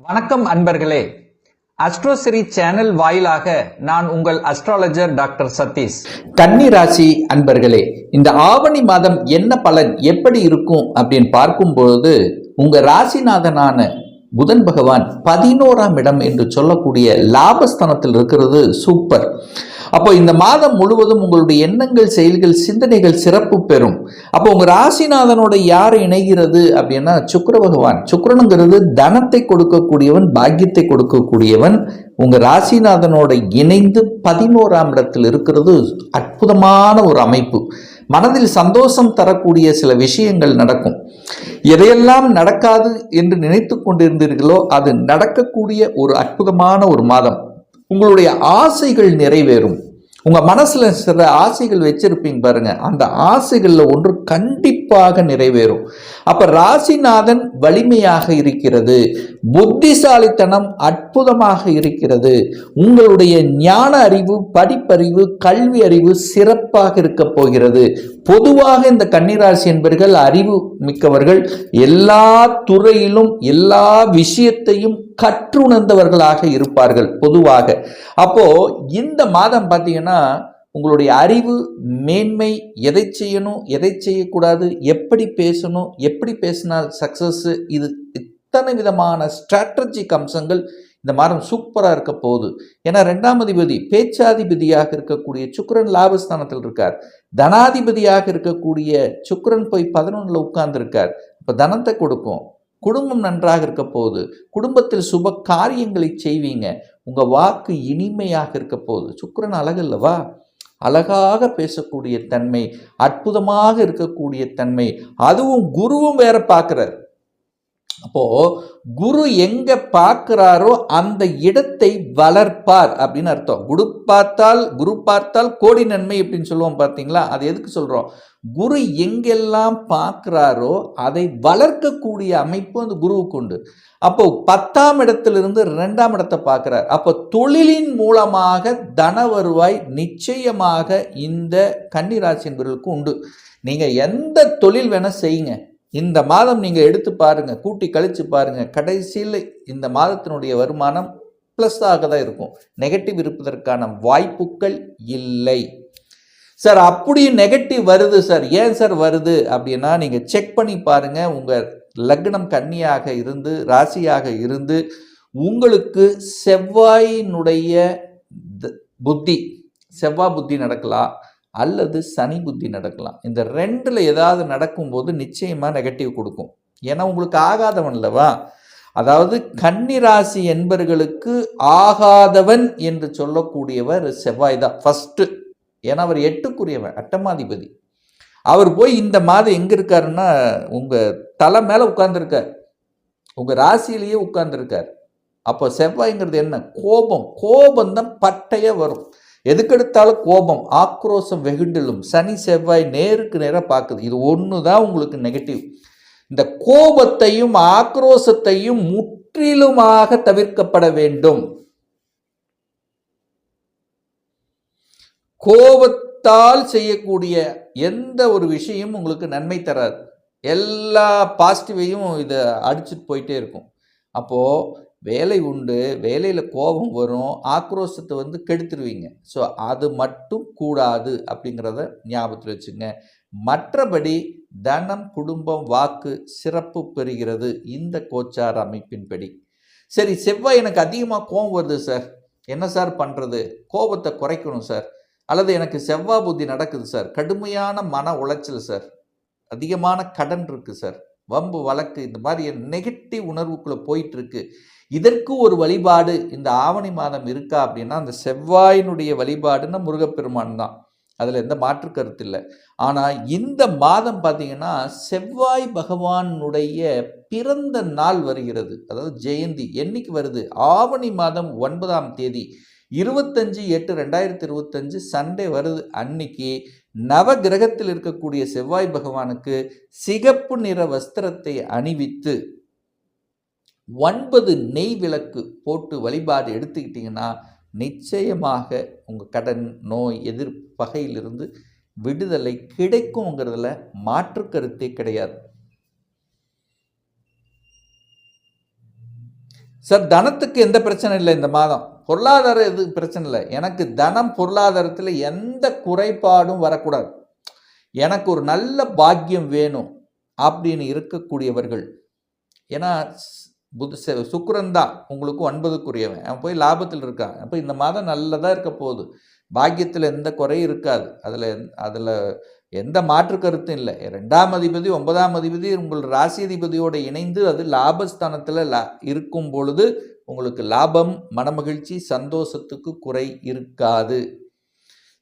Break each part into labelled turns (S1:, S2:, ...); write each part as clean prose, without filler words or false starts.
S1: வணக்கம் அன்பர்களே. அஸ்ட்ரோசிரி சேனல் வாயிலாக நான் உங்கள் அஸ்ட்ராலஜர் டாக்டர் சதீஷ்.
S2: கன்னி ராசி அன்பர்களே, இந்த ஆவணி மாதம் என்ன பலன் எப்படி இருக்கும் அப்படின்னு பார்க்கும்போது உங்க ராசிநாதனான புதன் பகவான் 11ஆம் இடம் என்று சொல்லக்கூடிய லாபஸ்தானத்தில் இருக்கிறது சூப்பர். அப்போ இந்த மாதம் முழுவதும் உங்களுடைய எண்ணங்கள், செயல்கள், சிந்தனைகள் சிறப்பு பெறும். அப்போ உங்க ராசிநாதனோட யார் இணைகிறது அப்படின்னா சுக்கிர பகவான். சுக்கிரனுங்கிறது தனத்தை கொடுக்கக்கூடியவன், பாக்கியத்தை கொடுக்கக்கூடியவன். உங்க ராசிநாதனோட இணைந்து 11ஆம் இடத்தில் இருக்கிறது அற்புதமான ஒரு அமைப்பு. மனதில் சந்தோஷம் தரக்கூடிய சில விஷயங்கள் நடக்கும். எதையெல்லாம் நடக்காது என்று நினைத்து கொண்டிருந்தீர்களோ அது நடக்கக்கூடிய ஒரு அற்புதமான ஒரு மாதம். உங்களுடைய ஆசைகள் நிறைவேறும். உங்க மனசுல சில ஆசைகள் வச்சிருப்பீங்க பாருங்க, அந்த ஆசைகள்ல ஒன்று கண்டிப்பாக நிறைவேறும். அப்ப ராசிநாதன் வலிமையாக இருக்கிறது, புத்திசாலித்தனம் அற்புதமாக இருக்கிறது. உங்களுடைய ஞான அறிவு, படிப்பறிவு, கல்வி அறிவு சிறப்பாக இருக்க போகிறது. பொதுவாக இந்த கன்னிராசி என்பவர்கள் அறிவு மிக்கவர்கள், எல்லா துறையிலும் எல்லா விஷயத்தையும் கற்றுணர்ந்தவர்களாக இருப்பார்கள் பொதுவாக. அப்போ இந்த மாதம் பார்த்தீங்கன்னா உங்களுடைய அறிவு மேன்மை, எதை செய்யணும் எதை செய்யக்கூடாது, எப்படி பேசணும் எப்படி பேசினால் சக்சஸ், இது இத்தனை விதமான ஸ்ட்ராட்டஜிக் அம்சங்கள் இந்த மாதம் சூப்பராக இருக்க போகுது. ஏன்னா 2ஆம் அதிபதி பேச்சாதிபதியாக இருக்கக்கூடிய சுக்கிரன் லாபஸ்தானத்தில் இருக்கார். தனாதிபதியாக இருக்கக்கூடிய சுக்கிரன் போய் 11ல் உட்கார்ந்து இருக்கார். இப்போ தனத்தை கொடுக்கும். குடும்பம் நன்றாக இருக்க போகுது. குடும்பத்தில் சுப காரியங்களை செய்வீங்க. உங்க வாக்கு இனிமையாக இருக்க போகுது. சுக்கிரன் அழகு அல்லவா? அழகாக பேசக்கூடிய தன்மை, அற்புதமாக இருக்கக்கூடிய தன்மை, அதுவும் குருவும் வேற பார்க்கிறார். அப்போ குரு எங்க பார்க்கிறாரோ அந்த இடத்தை வளர்ப்பார் அப்படின்னு அர்த்தம். குரு பார்த்தால் கோடி நன்மை அப்படின்னு சொல்லுவோம் பார்த்தீங்களா? அது எதுக்கு சொல்றோம்? குரு எங்கெல்லாம் பார்க்கிறாரோ அதை வளர்க்கக்கூடிய அமைப்பு அந்த குருவுக்கு உண்டு. அப்போ 10ஆம் இடத்திலிருந்து 2ஆம் இடத்தை பார்க்கிறார். அப்போ தொழிலின் மூலமாக தன வருவாய் நிச்சயமாக இந்த கன்னிராசி என்பவர்களுக்கு உண்டு. நீங்க எந்த தொழில் வேணா செய்யுங்க. இந்த மாதம் நீங்க எடுத்து பாருங்க, கூட்டி கழிச்சு பாருங்க, கடைசியில் இந்த மாதத்தினுடைய வருமானம் பிளஸ் ஆக தான் இருக்கும். நெகட்டிவ் இருப்பதற்கான வாய்ப்புகள் இல்லை. சார் அப்படி நெகட்டிவ் வருது சார், ஏன் சார் வருது அப்படின்னா நீங்க செக் பண்ணி பாருங்க. உங்க லக்னம் கன்னியாக இருந்து, ராசியாக இருந்து, உங்களுக்கு செவ்வாயினுடைய புத்தி, செவ்வாய் புத்தி நடக்கலாம் அல்லது சனி புத்தி நடக்கலாம். இந்த 2ல் ஏதாவது நடக்கும்போது நிச்சயமா நெகட்டிவ் கொடுக்கும். ஏன்னா உங்களுக்கு ஆகாதவன் அல்லவா? அதாவது கன்னிராசி என்பர்களுக்கு ஆகாதவன் என்று சொல்லக்கூடியவர் செவ்வாய் தான் ஃபர்ஸ்ட். ஏன்னா அவர் 8க்குரியவன், அட்டமாதிபதி. அவர் போய் இந்த மாதம் எங்க இருக்காருன்னா உங்க தலை மேல உட்கார்ந்துருக்கார், உங்க ராசியிலேயே உட்கார்ந்துருக்கார். அப்போ செவ்வாய்ங்கிறது என்ன? கோபம் தான் பட்டைய வரும். எதுக்கெடுத்தாலும் கோபம், ஆக்ரோஷம் வெகுண்டிலும். சனி செவ்வாய் நேருக்கு நேராக பார்க்குது. இது ஒன்று தான் உங்களுக்கு நெகட்டிவ். இந்த கோபத்தையும் ஆக்ரோஷத்தையும் முற்றிலுமாக தவிர்க்கப்பட வேண்டும். கோபத்தால் செய்யக்கூடிய எந்த ஒரு விஷயமும் உங்களுக்கு நன்மை தராது. எல்லா பாசிட்டிவையும் இதை அடிச்சுட்டு போயிட்டே இருக்கும். அப்போது வேலை உண்டு, வேலையில் கோபம் வரும், ஆக்ரோஷத்தை கெடுத்துருவீங்க. ஸோ அது மட்டும் கூடாது அப்படிங்கிறத ஞாபகத்தில் வச்சுங்க. மற்றபடி தனம், குடும்பம், வாக்கு சிறப்பு பெறுகிறது இந்த கோச்சார அமைப்பின்படி. சரி, செவ்வாய் எனக்கு அதிகமாக கோபம் வருது சார், என்ன சார் பண்ணுறது? கோபத்தை குறைக்கணும் சார். அல்லது எனக்கு செவ்வாய் புத்தி நடக்குது சார், கடுமையான மன உளைச்சல் சார், அதிகமான கடன் இருக்குது சார், வம்பு வழக்கு, இந்த மாதிரி நெகட்டிவ் உணர்வுக்குள்ளே போயிட்டுருக்கு. இதற்கு ஒரு வழிபாடு இந்த ஆவணி மாதம் இருக்கா அப்படின்னா அந்த செவ்வாயினுடைய வழிபாடுன்னா முருகப்பெருமான் தான். அதில் எந்த மாற்று கருத்து இல்லை. ஆனால் இந்த மாதம் பார்த்தீங்கன்னா செவ்வாய் பகவானுடைய பிறந்த நாள் வருகிறது. அதாவது ஜெயந்தி என்னைக்கு வருது? ஆவணி மாதம் 9ஆம் தேதி 25/8/2025 சண்டே வருது. அன்னைக்கு நவ கிரகத்தில் இருக்கக்கூடிய செவ்வாய் பகவானுக்கு சிகப்பு நிற வஸ்திரத்தை அணிவித்து 9 நெய் விளக்கு போட்டு வழிபாடு எடுத்துக்கிட்டிங்கன்னா நிச்சயமாக உங்கள் கடன், நோய், பகையிலிருந்து விடுதலை கிடைக்குங்கிறதுல மாற்று கருத்தே கிடையாது. சார் தனத்துக்கு எந்த பிரச்சனை இல்லை இந்த மாதம், பொருளாதார எது பிரச்சனை இல்லை, எனக்கு தனம் பொருளாதாரத்தில் எந்த குறைபாடும் வரக்கூடாது, எனக்கு ஒரு நல்ல பாக்கியம் வேணும் அப்படின்னு இருக்கக்கூடியவர்கள். ஏன்னா சுக்கிரன் தான் உங்களுக்கு 9க்குரியவன், அவன் போய் லாபத்தில் இருக்கான். அப்போ இந்த மாதம் நல்லதாக இருக்க போகுது, பாக்கியத்தில் எந்த குறையும் இருக்காது, அதில் எந்த மாற்று கருத்தும் இல்லை. 2ஆம் அதிபதி 9ஆம் அதிபதி உங்கள் ராசி அதிபதியோடு இணைந்து அது லாபஸ்தானத்தில் இருக்கும் பொழுது உங்களுக்கு லாபம், மனமகிழ்ச்சி, சந்தோஷத்துக்கு குறை இருக்காது.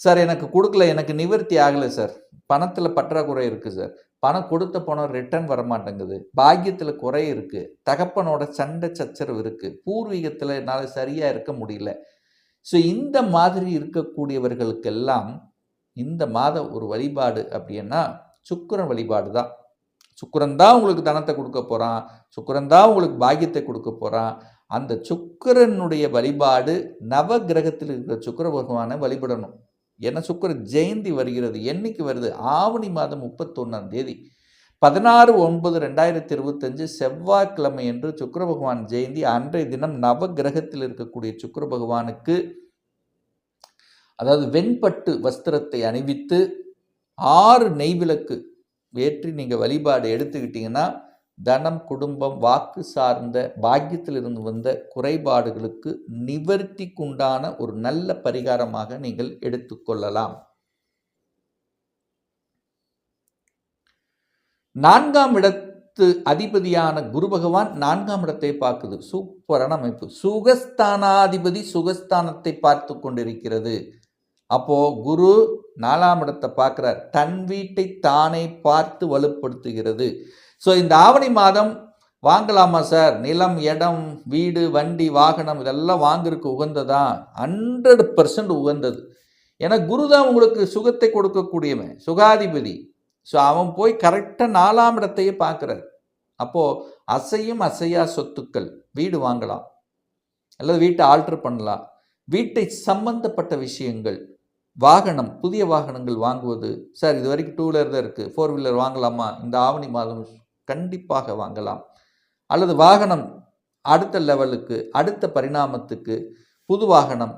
S2: சார் எனக்கு கொடுக்கல, எனக்கு நிவர்த்தி ஆகலை சார், பணத்தில் பற்றாக்குறை இருக்குது சார், பணம் கொடுத்த பணம் ரிட்டர்ன் வரமாட்டேங்குது, பாக்கியத்தில் குறை இருக்குது, தகப்பனோட சண்டை சச்சரவு இருக்குது, பூர்வீகத்தில் என்னால் சரியாக இருக்க முடியல. ஸோ இந்த மாதிரி இருக்கக்கூடியவர்களுக்கெல்லாம் இந்த மாத ஒரு வழிபாடு அப்படின்னா சுக்கிரன் வழிபாடு தான். சுக்கிரன் தான் உங்களுக்கு தனத்தை கொடுக்க போகிறான், சுக்கிரன் தான் உங்களுக்கு பாக்கியத்தை கொடுக்க போகிறான். அந்த சுக்கிரனுடைய வழிபாடு, நவ கிரகத்தில் இருக்கிற சுக்கிர பகவானை வழிபடணும். ஏன்னா சுக்கிர ஜெயந்தி வருகிறது. என்னைக்கு வருது? ஆவணி மாதம் 31ஆம் தேதி 16/9/2025 செவ்வாய்க்கிழமை என்று சுக்கிர பகவான் ஜெயந்தி. அன்றைய தினம் நவ கிரகத்தில் இருக்கக்கூடிய சுக்கிர பகவானுக்கு அதாவது வெண்பட்டு வஸ்திரத்தை அணிவித்து 6 நெய்விளக்கு ஏற்றி நீங்கள் வழிபாடு எடுத்துக்கிட்டீங்கன்னா தனம், குடும்பம், வாக்கு சார்ந்த பாக்கியத்தில் இருந்து வந்த குறைபாடுகளுக்கு நிவர்த்திக்குண்டான ஒரு நல்ல பரிகாரமாக நீங்கள் எடுத்துக்கொள்ளலாம். 4ஆம் இடத்து அதிபதியான குரு பகவான் 4ஆம் இடத்தை பார்க்குது. சூப்பரான அமைப்பு. சுகஸ்தானாதிபதி சுகஸ்தானத்தை பார்த்து கொண்டிருக்கிறது. அப்போ குரு 4ஆம் இடத்தை பார்க்கிறார், தன் வீட்டை தானே பார்த்து வலுப்படுத்துகிறது. ஸோ இந்த ஆவணி மாதம் வாங்கலாமா சார்? நிலம், இடம், வீடு, வண்டி, வாகனம் இதெல்லாம் வாங்குறதுக்கு உகந்ததா? 100% உகந்தது. ஏன்னா குரு தான் உங்களுக்கு சுகத்தை கொடுக்கக்கூடியவன், சுகாதிபதி. ஸோ அவன் போய் கரெக்டாக 4ஆம் இடத்தையே பார்க்குறார். அப்போது அசையும் அசையா சொத்துக்கள், வீடு வாங்கலாம் அல்லது வீட்டை ஆல்டர் பண்ணலாம், வீட்டை சம்பந்தப்பட்ட விஷயங்கள், வாகனம், புதிய வாகனங்கள் வாங்குவது. சார் இது வரைக்கும் 2 வீலர் தான் இருக்குது, 4 வீலர் வாங்கலாமா? இந்த ஆவணி மாதம் கண்டிப்பாக வாங்கலாம். அல்லது வாகனம் அடுத்த லெவலுக்கு, அடுத்த பரிணாமத்துக்கு புது வாகனம்,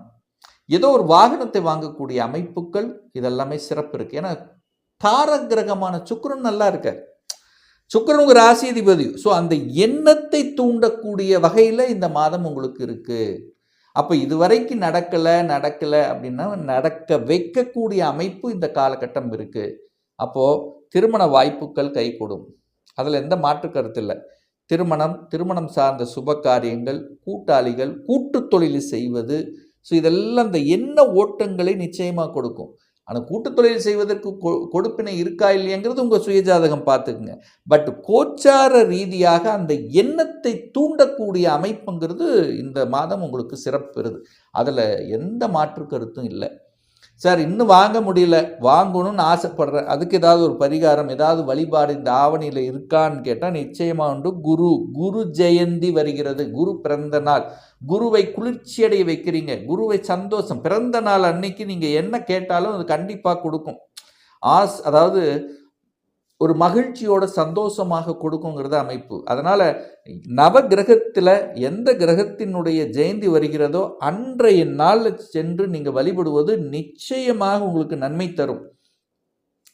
S2: ஏதோ ஒரு வாகனத்தை வாங்கக்கூடிய அமைப்புகள் இதெல்லாமே சிறப்பு இருக்குது. ஏன்னா காரகிரகமான சுக்கிரன் நல்லா இருக்கார். சுக்கிரன் உங்கள் ராசி அதிபதி. ஸோ அந்த எண்ணத்தை தூண்டக்கூடிய வகையில் இந்த மாதம் உங்களுக்கு இருக்குது. அப்போ இதுவரைக்கும் நடக்கலை அப்படின்னா நடக்க வைக்கக்கூடிய அமைப்பு இந்த காலகட்டம் இருக்குது. அப்போது திருமண வாய்ப்புகள் கைகூடும், அதில் எந்த மாற்று கருத்து இல்லை. திருமணம் சார்ந்த சுப காரியங்கள், கூட்டாளிகள், கூட்டு தொழில் செய்வது, ஸோ இதெல்லாம் இந்த எண்ண ஓட்டங்களை நிச்சயமாக கொடுக்கும். ஆனால் கூட்டு தொழில் செய்வதற்கு கொடுப்பினை இருக்கா இல்லையாங்கிறது உங்கள் சுயஜாதகம் பார்த்துக்குங்க. பட் கோச்சார ரீதியாக அந்த எண்ணத்தை தூண்டக்கூடிய அமைப்புங்கிறது இந்த மாதம் உங்களுக்கு சிறப்பு பெறுது. அதில் எந்த மாற்று கருத்தும் இல்லை. சார் இன்னும் வாங்க முடியல, வாங்கணும்னு ஆசைப்படுறேன், அதுக்கு ஏதாவது ஒரு பரிகாரம், ஏதாவது வழிபாடு இந்த ஆவணியில் இருக்கான்னு கேட்டால் நிச்சயமாக உண்டு. குரு ஜெயந்தி வருகிறது, குரு பிறந்த நாள். குருவை குளிர்ச்சியடைய வைக்கிறீங்க, குருவை சந்தோஷம், பிறந்த நாள் அன்னைக்கு நீங்கள் என்ன கேட்டாலும் அது கண்டிப்பாக கொடுக்கும். அதாவது ஒரு மகிழ்ச்சியோட சந்தோஷமாக கொடுக்குங்கிறத அமைப்பு. அதனால் நவ கிரகத்தில் எந்த கிரகத்தினுடைய ஜெயந்தி வருகிறதோ அன்றைய நாளில் சென்று நீங்கள் வழிபடுவது நிச்சயமாக உங்களுக்கு நன்மை தரும்.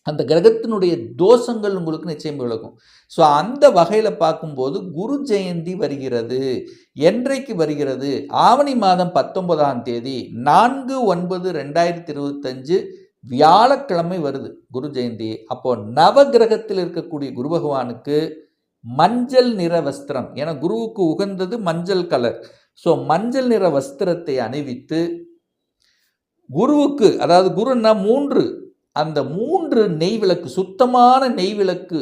S2: அந்த கிரகத்தினுடைய தோஷங்கள் உங்களுக்கு நிச்சயம் விலகும். ஸோ அந்த வகையில் பார்க்கும்போது குரு ஜெயந்தி வருகிறது. என்றைக்கு வருகிறது? ஆவணி மாதம் 19ஆம் தேதி 4/9/2025 வியாழக்கிழமை வருது குரு ஜெயந்தி. அப்போ நவ கிரகத்தில் இருக்கக்கூடிய குரு பகவானுக்கு மஞ்சள் நிற வஸ்திரம், ஏன்னா குருவுக்கு உகந்தது மஞ்சள் கலர். ஸோ மஞ்சள் நிற வஸ்திரத்தை அணிவித்து குருவுக்கு, அதாவது குருன்னா 3, அந்த 3 நெய்விளக்கு, சுத்தமான நெய்விளக்கு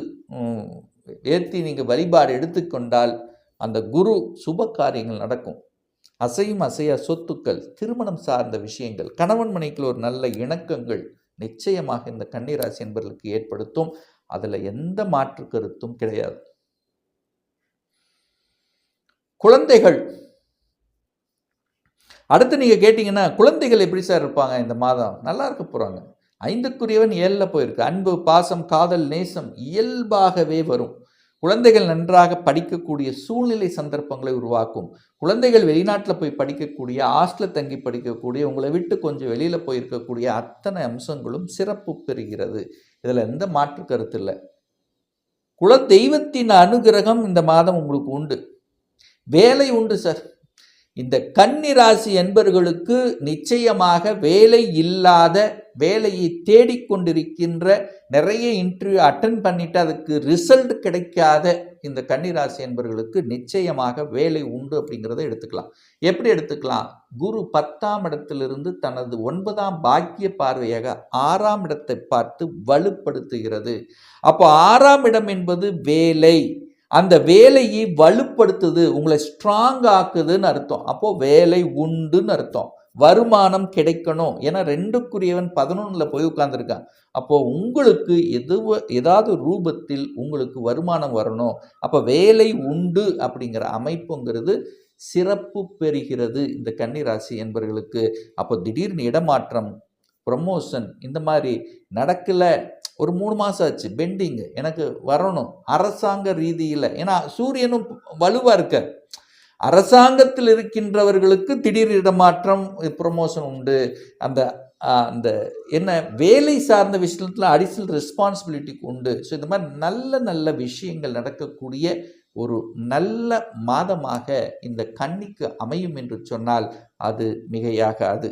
S2: ஏற்றி நீங்கள் வழிபாடு எடுத்துக்கொண்டால் அந்த குரு சுப காரியங்கள் நடக்கும். அசையும் அசையா சொத்துக்கள், திருமணம் சார்ந்த விஷயங்கள், கணவன் மனைவிக்குள்ள ஒரு நல்ல இணக்கங்கள் நிச்சயமாக இந்த கன்னிராசி என்பவர்களுக்கு ஏற்படுத்தும். அதில் எந்த மாற்று கருத்தும் கிடையாது. குழந்தைகள், அடுத்து நீங்கள் கேட்டிங்கன்னா குழந்தைகள் எப்படி சார் இருப்பாங்க இந்த மாதம்? நல்லா இருக்க போகிறாங்க. 5க்குரியவன் 7ல் போயிருக்கு. அன்பு, பாசம், காதல், நேசம் இயல்பாகவே வரும். குழந்தைகள் நன்றாக படிக்கக்கூடிய சூழ்நிலை சந்தர்ப்பங்களை உருவாக்கும். குழந்தைகள் வெளிநாட்டில் போய் படிக்கக்கூடிய, ஹாஸ்டலில் தங்கி படிக்கக்கூடிய, உங்களை விட்டு கொஞ்சம் வெளியில் போயிருக்கக்கூடிய அத்தனை அம்சங்களும் சிறப்பு பெறுகிறது. இதில் எந்த மாற்று கருத்து இல்லை. குல தெய்வத்தின் அனுகிரகம் இந்த மாதம் உங்களுக்கு உண்டு. வேலை உண்டு சார். இந்த கன்னி ராசி என்பர்களுக்கு நிச்சயமாக வேலை இல்லாத, வேலையை தேடிக்கொண்டிருக்கின்ற, நிறைய இன்டர்வியூ அட்டன் பண்ணிட்டு அதுக்கு ரிசல்ட் கிடைக்காத இந்த கன்னி ராசி என்பர்களுக்கு நிச்சயமாக வேலை உண்டு அப்படிங்கிறத எடுத்துக்கலாம். எப்படி எடுத்துக்கலாம்? குரு 10ஆம் இடத்திலிருந்து தனது 9ஆம் பாக்கிய பார்வையாக 6ஆம் இடத்தை பார்த்து வலுப்படுத்துகிறது. அப்போ 6ஆம் இடம் என்பது வேலை. அந்த வேலையை வலுப்படுத்துது, உங்களை ஸ்ட்ராங் ஆக்குதுன்னு அர்த்தம். அப்போ வேலை உண்டுன்னு அர்த்தம். வருமானம் கிடைக்கணும். ஏன்னா 2க்குரியவன் 11ல் போய் உட்கார்ந்துருக்கான். அப்போ உங்களுக்கு ஏதாவது ரூபத்தில் உங்களுக்கு வருமானம் வரணும். அப்போ வேலை உண்டு அப்படிங்கிற அமைப்புங்கிறது சிறப்பு பெறுகிறது இந்த கன்னி ராசி என்பவர்களுக்கு. அப்போ திடீர்னு இடமாற்றம், ப்ரமோஷன் இந்த மாதிரி நடக்கலை, ஒரு 3 மாதம் ஆச்சு பெண்டிங், எனக்கு வரணும் அரசாங்க ரீதியில். ஏன்னா சூரியனும் வலுவாக இருக்க, அரசாங்கத்தில் இருக்கின்றவர்களுக்கு திடீர் இடமாற்றம், ப்ரொமோஷன் உண்டு. அந்த என்ன வேலை சார்ந்த விஷயத்தில் அடிஷனல் ரெஸ்பான்சிபிலிட்டி உண்டு. ஸோ இந்த மாதிரி நல்ல நல்ல விஷயங்கள் நடக்கக்கூடிய ஒரு நல்ல மாதமாக இந்த கன்னிக்கு அமையும் என்று சொன்னால் அது மிகையாகாது.